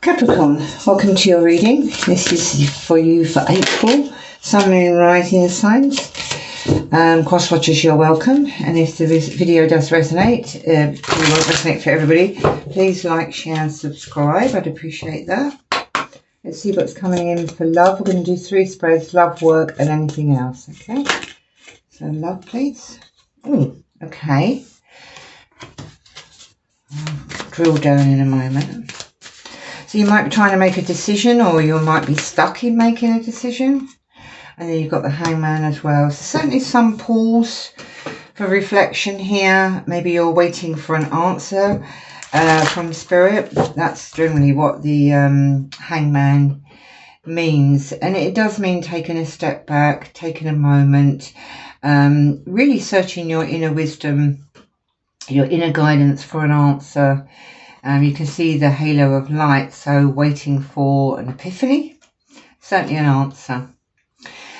Capricorn, welcome to your reading. This is for you for April. Sun, Moon, Rising signs. Cross watchers, you're welcome. And if the video does resonate, it won't resonate for everybody, please like, share and subscribe. I'd appreciate that. Let's see what's coming in for love. We're going to do 3 spreads, love, work and anything else. Okay, so love please. Okay. I'll drill down in a moment. So you might be trying to make a decision, or you might be stuck in making a decision. And then you've got the Hangman as well. So certainly some pause for reflection here. Maybe you're waiting for an answer from Spirit. That's generally what the Hangman means. And it does mean taking a step back, taking a moment, really searching your inner wisdom, your inner guidance for an answer. You can see the halo of light, so waiting for an epiphany, certainly an answer.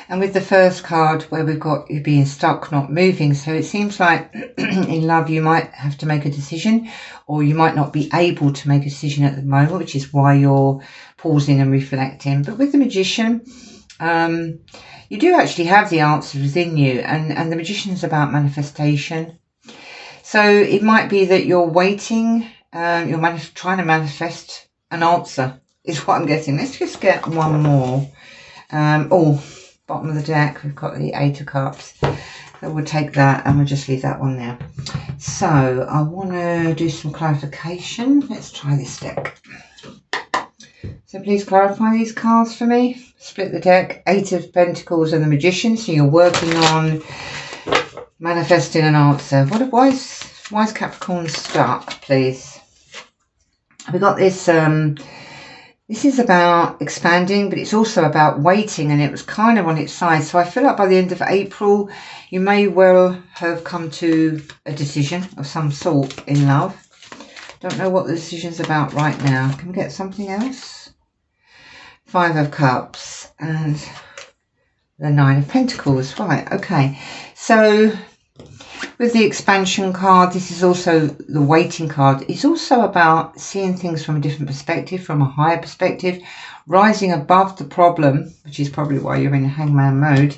And with the first card where we've got you being stuck, not moving, so it seems like in love you might have to make a decision, or you might not be able to make a decision at the moment, which is why you're pausing and reflecting. But with the Magician, you do actually have the answer within you, and the Magician is about manifestation. So it might be that you're waiting. You're trying to manifest an answer is what I'm getting. Let's just get one more. Bottom of the deck, we've got the 8 of Cups. So we'll take that and we'll just leave that one there. So I want to do some clarification. Let's try this deck. So please clarify these cards for me. Split the deck. 8 of Pentacles and the Magician. So you're working on manifesting an answer. Why is Capricorn stuck, please? We got this, this is about expanding, but it's also about waiting, and it was kind of on its side. So I feel like by the end of April, you may well have come to a decision of some sort in love. Don't know what the decision's about right now. Can we get something else? 5 of Cups and the 9 of Pentacles. Right, okay. So with the expansion card, this is also the waiting card. It's also about seeing things from a different perspective, from a higher perspective, rising above the problem, which is probably why you're in Hangman mode,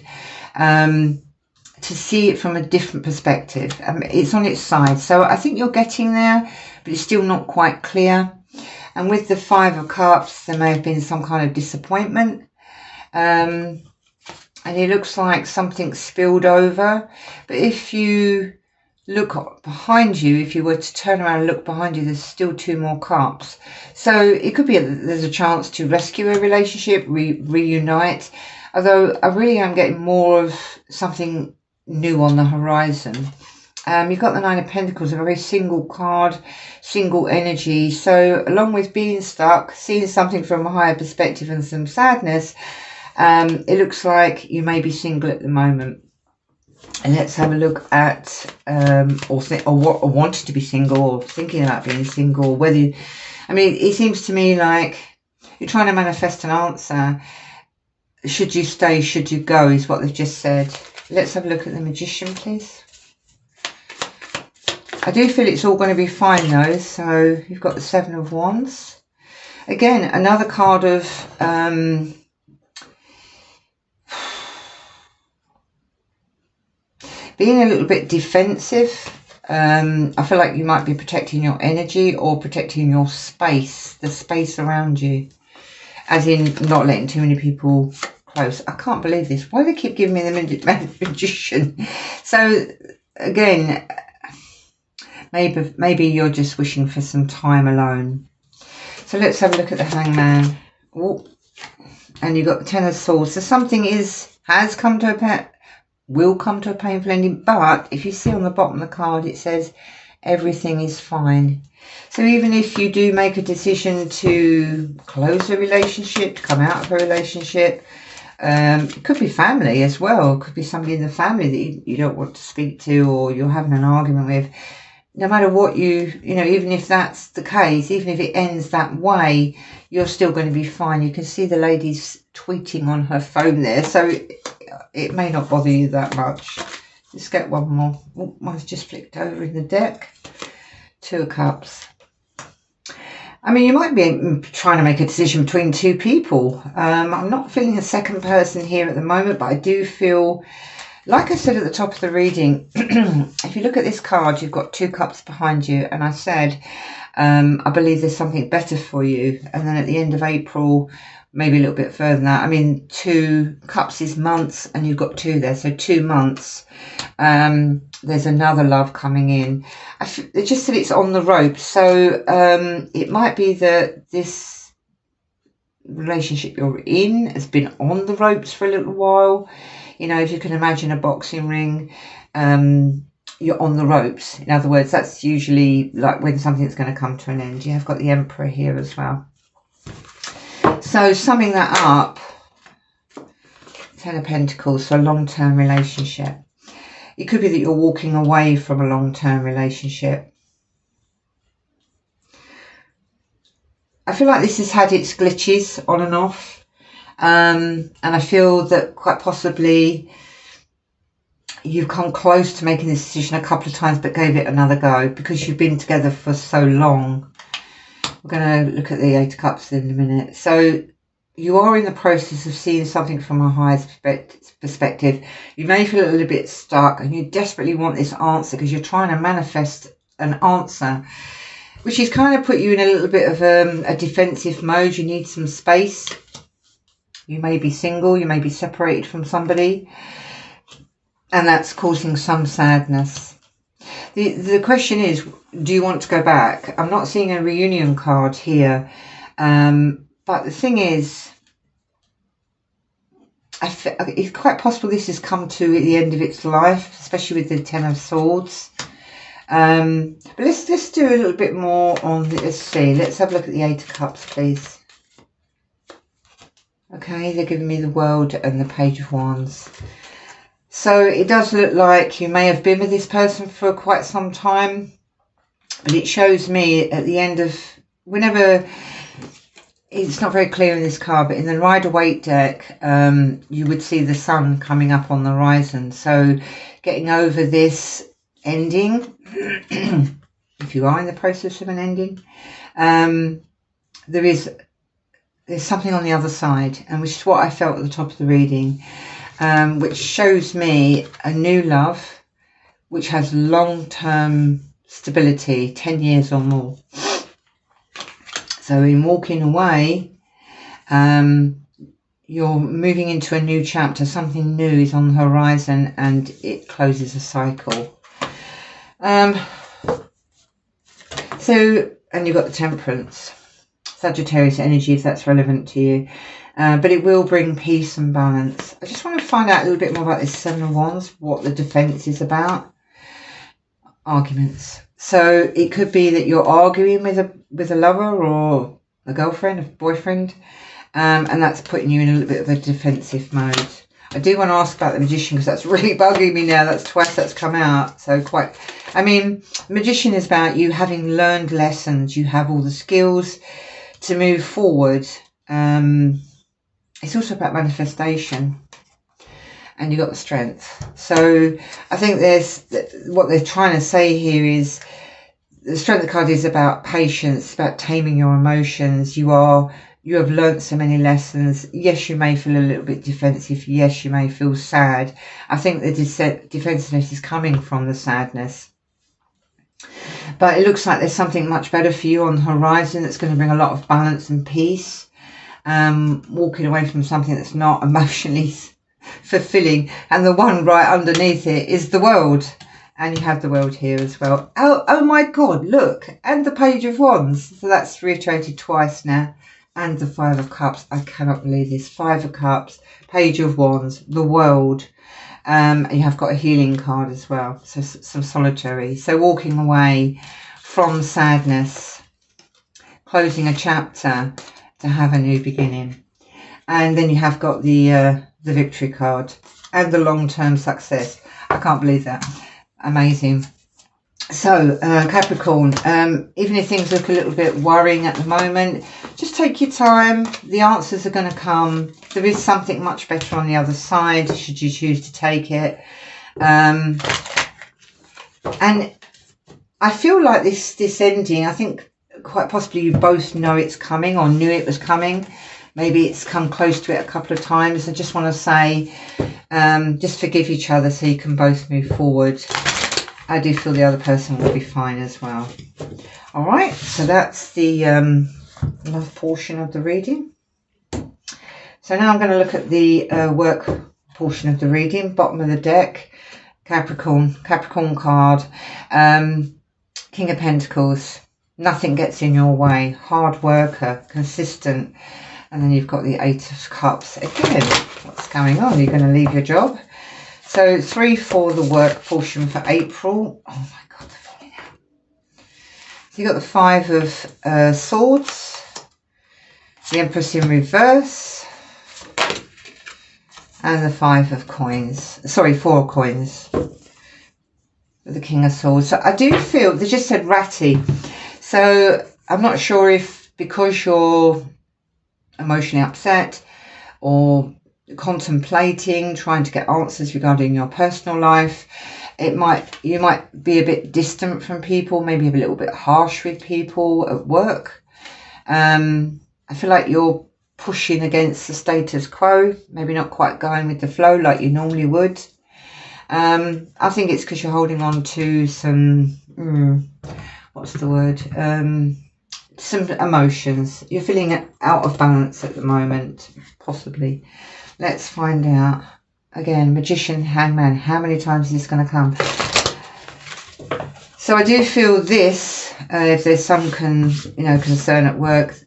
to see it from a different perspective. It's on its side. So I think you're getting there, but it's still not quite clear. And with the 5 of Cups, there may have been some kind of disappointment. And it looks like something spilled over. But if you look behind you, if you were to turn around and look behind you, there's still 2 more cups. So it could be there's a chance to rescue a relationship, reunite. Although I really am getting more of something new on the horizon. You've got the 9 of Pentacles, a very single card, single energy. So along with being stuck, seeing something from a higher perspective and some sadness, it looks like you may be single at the moment. And let's have a look at or wanting to be single, or thinking about being single. Whether you, it seems to me like you're trying to manifest an answer. Should you stay, should you go, is what they've just said. Let's have a look at the Magician, please. I do feel it's all going to be fine though. So you've got the 7 of Wands. Again, another card of being a little bit defensive. I feel like you might be protecting your energy or protecting your space, the space around you. As in not letting too many people close. I can't believe this. Why do they keep giving me the Magician? So again, maybe you're just wishing for some time alone. So let's have a look at the Hangman. Ooh. And you've got the 10 of Swords. So something has come to a will come to a painful ending, but if you see on the bottom of the card, it says everything is fine. So even if you do make a decision to close a relationship, to come out of a relationship, it could be family as well. It could be somebody in the family that you don't want to speak to, or you're having an argument with. No matter what even if that's the case, even if it ends that way, you're still going to be fine. You can see the lady's tweeting on her phone there, so it may not bother you that much. Let's get one more. Oh, mine's just flicked over in the deck. 2 of Cups. I mean, you might be trying to make a decision between two people. I'm not feeling a second person here at the moment, but I do feel, like I said at the top of the reading, if you look at this card, you've got 2 cups behind you. And I said, I believe there's something better for you. And then at the end of April, maybe a little bit further than that. I mean, 2 cups is months and you've got 2 there. So 2 months. There's another love coming in. It just said it's on the ropes. So it might be that this relationship you're in has been on the ropes for a little while. You know, if you can imagine a boxing ring, you're on the ropes. In other words, that's usually like when something's going to come to an end. You have got the Emperor here as well. So summing that up, 10 of Pentacles, so a long-term relationship. It could be that you're walking away from a long-term relationship. I feel like this has had its glitches on and off. And I feel that quite possibly you've come close to making this decision a couple of times but gave it another go because you've been together for so long. We're going to look at the 8 of Cups in a minute. So you are in the process of seeing something from a higher perspective. You may feel a little bit stuck and you desperately want this answer because you're trying to manifest an answer, which has kind of put you in a little bit of a defensive mode. You need some space. You may be single, you may be separated from somebody, and that's causing some sadness. The question is, do you want to go back? I'm not seeing a reunion card here, but the thing is, it's quite possible this has come to the end of its life, especially with the 10 of Swords. But let's do a little bit more on the, let's see. Let's have a look at the 8 of Cups, please. Okay, they're giving me the World and the Page of Wands. So it does look like you may have been with this person for quite some time, but it shows me at the end of whenever, it's not very clear in this card, but in the Rider-Waite deck, you would see the sun coming up on the horizon. So getting over this ending, if you are in the process of an ending, there's something on the other side, and which is what I felt at the top of the reading, which shows me a new love, which has long-term stability, 10 years or more. So in walking away, you're moving into a new chapter. Something new is on the horizon and it closes a cycle. And you've got the Temperance. Sagittarius energy, if that's relevant to you. But it will bring peace and balance. I just want to find out a little bit more about this 7 of Wands, what the defense is about. Arguments. So it could be that you're arguing with a lover or a girlfriend, a boyfriend, and that's putting you in a little bit of a defensive mode. I do want to ask about the Magician because that's really bugging me now. That's twice that's come out. So quite, I mean, Magician is about you having learned lessons. You have all the skills to move forward. It's also about manifestation, and you got the Strength. So I think there's what they're trying to say here is the Strength card is about patience, about taming your emotions. You have learnt so many lessons. Yes, you may feel a little bit defensive. Yes, you may feel sad. I think the defensiveness is coming from the sadness. But it looks like there's something much better for you on the horizon that's going to bring a lot of balance and peace. Walking away from something that's not emotionally fulfilling. And the one right underneath it is the World. And you have the World here as well. Oh my God, look. And the Page of Wands. So that's reiterated twice now. And the 5 of Cups. I cannot believe this. 5 of Cups, Page of Wands, the World. And you have got a healing card as well. So some solitary. So walking away from sadness. Closing a chapter to have a new beginning. And then you have got the Victory card. And the long-term success. I can't believe that. Amazing. So Capricorn, even if things look a little bit worrying at the moment, just take your time. The answers are going to come. There is something much better on the other side should you choose to take it. And I feel like this ending, I think quite possibly you both know it's coming or knew it was coming. Maybe it's come close to it a couple of times. I just want to say, just forgive each other so you can both move forward. I do feel the other person will be fine as well. All right, so that's the love portion of the reading. So now I'm going to look at the work portion of the reading, bottom of the deck, Capricorn card, King of Pentacles. Nothing gets in your way, hard worker, consistent. And then you've got the Eight of Cups. Again, what's going on? You're going to leave your job. So 3 for the work portion for April. Oh my God, they're falling out. So you've got the 5 of Swords, the Empress in reverse, and the 5 of Coins. Sorry, 4 of Coins. With the King of Swords. So I do feel, they just said ratty. So I'm not sure if because you're emotionally upset or contemplating, trying to get answers regarding your personal life, you might be a bit distant from people, maybe a little bit harsh with people at work. I feel like you're pushing against the status quo, maybe not quite going with the flow like you normally would. I think it's because you're holding on to some what's the word, some emotions. You're feeling out of balance at the moment, possibly. Let's find out. Again, Magician, Hangman. How many times is this going to come? So I do feel this, if there's some concern at work,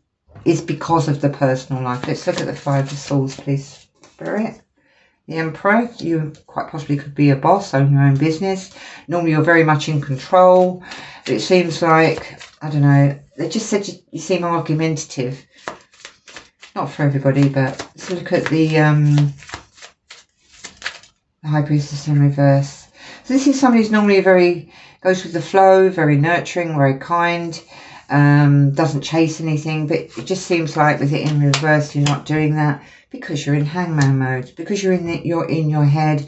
is because of the personal life. Let's look at the 5 of Swords, please. Spirit. The Emperor. You quite possibly could be a boss, own your own business. Normally you're very much in control. But it seems like, I don't know, they just said you seem argumentative. Not for everybody, but let's look at the High Priestess in reverse. So this is somebody who's normally goes with the flow, very nurturing, very kind, doesn't chase anything, but it just seems like with it in reverse, you're not doing that because you're in Hangman mode, because you're in your head,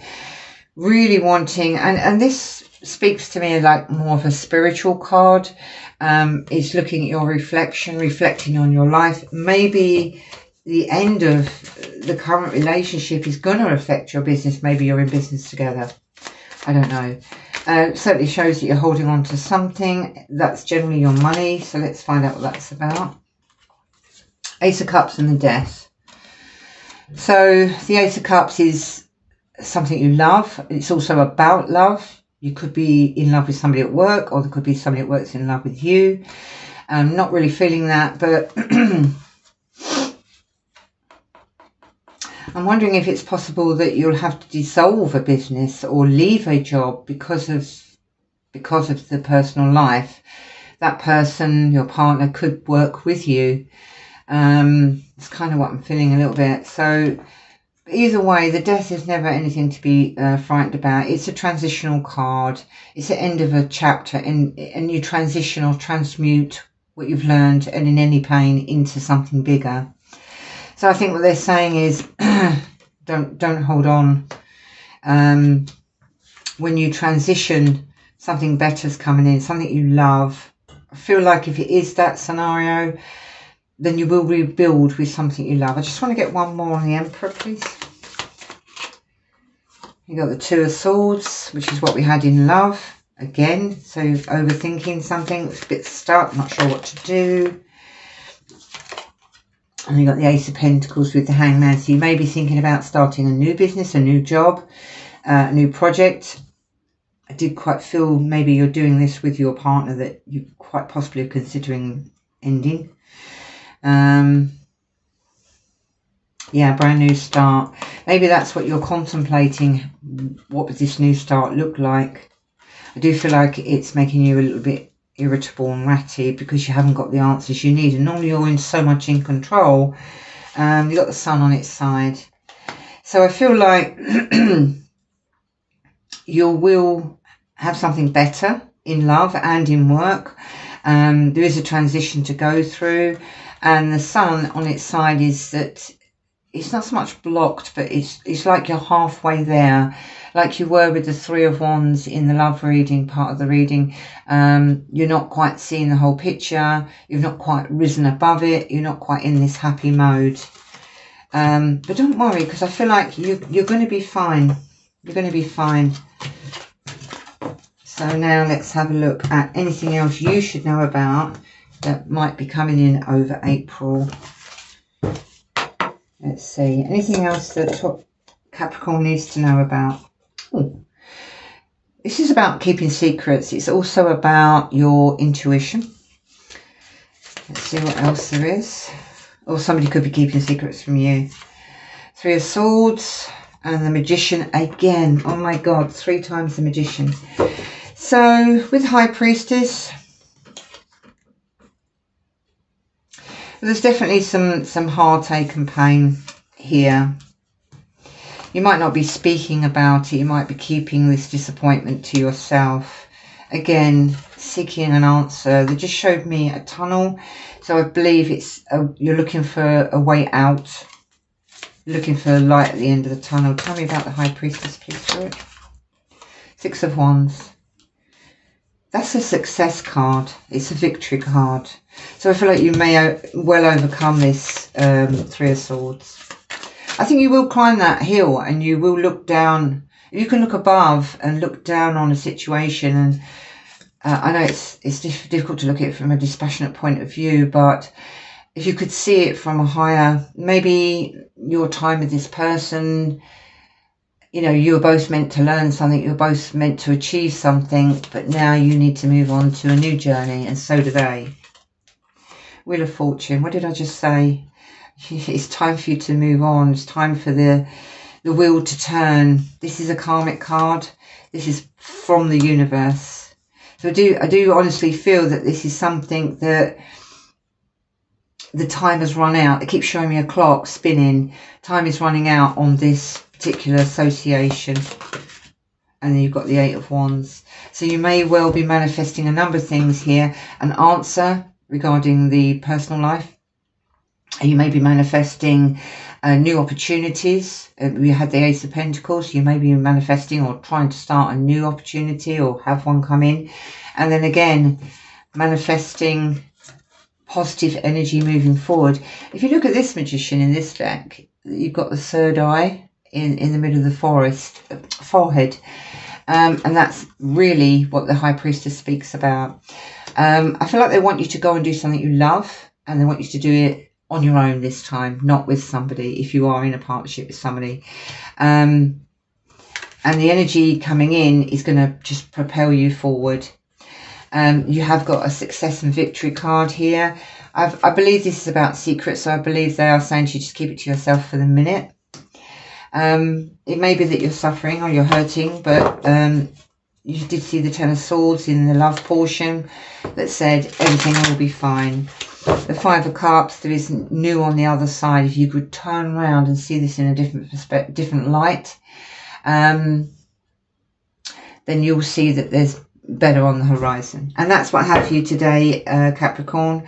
really wanting, and this speaks to me like more of a spiritual card. It's looking at your reflection, reflecting on your life. Maybe the end of the current relationship is going to affect your business. Maybe you're in business together. I don't know. It certainly shows that you're holding on to something. That's generally your money. So let's find out what that's about. Ace of Cups and the Death. So the Ace of Cups is something you love. It's also about love. You could be in love with somebody at work, or there could be somebody at work that's in love with you. Not really feeling that, but I'm wondering if it's possible that you'll have to dissolve a business or leave a job because of the personal life. That person, your partner, could work with you. It's kind of what I'm feeling a little bit. So either way, the Death is never anything to be frightened about. It's a transitional card. It's the end of a chapter, and you transition or transmute what you've learned and in any pain into something bigger. So I think what they're saying is don't hold on. When you transition, something better's coming in, something you love. I feel like if it is that scenario, then you will rebuild with something you love. I just want to get one more on the Emperor, please. You got the 2 of Swords, which is what we had in love. Again, so overthinking something, it's a bit stuck, not sure what to do. And you got the Ace of Pentacles with the Hangman. So you may be thinking about starting a new business, a new job, a new project. I did quite feel maybe you're doing this with your partner that you quite possibly are considering ending. Yeah, brand new start. Maybe that's what you're contemplating. What would this new start look like? I do feel like it's making you a little bit irritable and ratty because you haven't got the answers you need. And normally you're so much in control. You've got the Sun on its side. So I feel like you will have something better in love and in work. There is a transition to go through. And the Sun on its side is that it's not so much blocked, but it's like you're halfway there, like you were with the Three of Wands in the love reading part of the reading. You're not quite seeing the whole picture. You've not quite risen above it. You're not quite in this happy mode. But don't worry, because I feel like you're going to be fine. You're going to be fine. So now let's have a look at anything else you should know about that might be coming in over April. Let's see. Anything else that Capricorn needs to know about? Ooh. This is about keeping secrets. It's also about your intuition. Let's see what else there is. Or somebody could be keeping secrets from you. Three of Swords and the Magician again. Oh my God, 3 times the Magician. So with High Priestess, there's definitely some heartache and pain here. You might not be speaking about it. You might be keeping this disappointment to yourself. Again, seeking an answer. They just showed me a tunnel. So I believe you're looking for a way out. Looking for a light at the end of the tunnel. Tell me about the High Priestess, please, Spirit. 6 of Wands. That's a success card. It's a victory card. So I feel like you may well overcome this 3 of Swords. I think you will climb that hill and you will look down. You can look above and look down on a situation. And I know it's difficult to look at it from a dispassionate point of view, but if you could see it from a higher, maybe your time with this person, you know, you were both meant to learn something, you're both meant to achieve something, but now you need to move on to a new journey, and so do they. Wheel of Fortune, what did I just say? It's time for you to move on. It's time for the wheel to turn. This is a karmic card. This is from the universe. So I do honestly feel that this is something that the time has run out. It keeps showing me a clock spinning. Time is running out on this particular association. And then you've got the 8 of Wands. So you may well be manifesting a number of things here. An answer regarding the personal life. You may be manifesting new opportunities. We had the Ace of Pentacles. You may be manifesting or trying to start a new opportunity or have one come in. And then again, manifesting positive energy moving forward. If you look at this Magician in this deck, you've got the third eye in the middle of the forehead. And that's really what the High Priestess speaks about. I feel like they want you to go and do something you love, and they want you to do it on your own this time, not with somebody, if you are in a partnership with somebody. And the energy coming in is going to just propel you forward. You have got a success and victory card here. I believe this is about secrets, so I believe they are saying to you just keep it to yourself for the minute. It may be that you're suffering or you're hurting, but you did see the 10 of Swords in the love portion that said everything will be fine. The 5 of Cups, there is new on the other side. If you could turn around and see this in a different light, then you'll see that there's better on the horizon. And that's what I have for you today, Capricorn.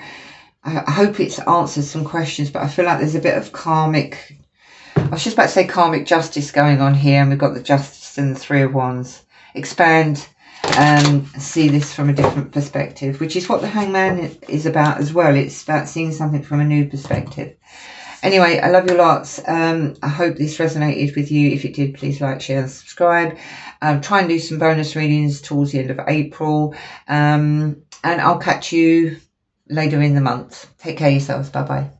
I hope it's answered some questions, but I feel like there's a bit of karmic, I was just about to say karmic justice going on here, and we've got the Justice and the 3 of Wands. Expand and see this from a different perspective, which is what the Hangman is about as well. It's about seeing something from a new perspective. Anyway, I love you lots. I hope this resonated with you. If it did, please like, share and subscribe. Try and do some bonus readings towards the end of April. And I'll catch you later in the month. Take care of yourselves. Bye-bye.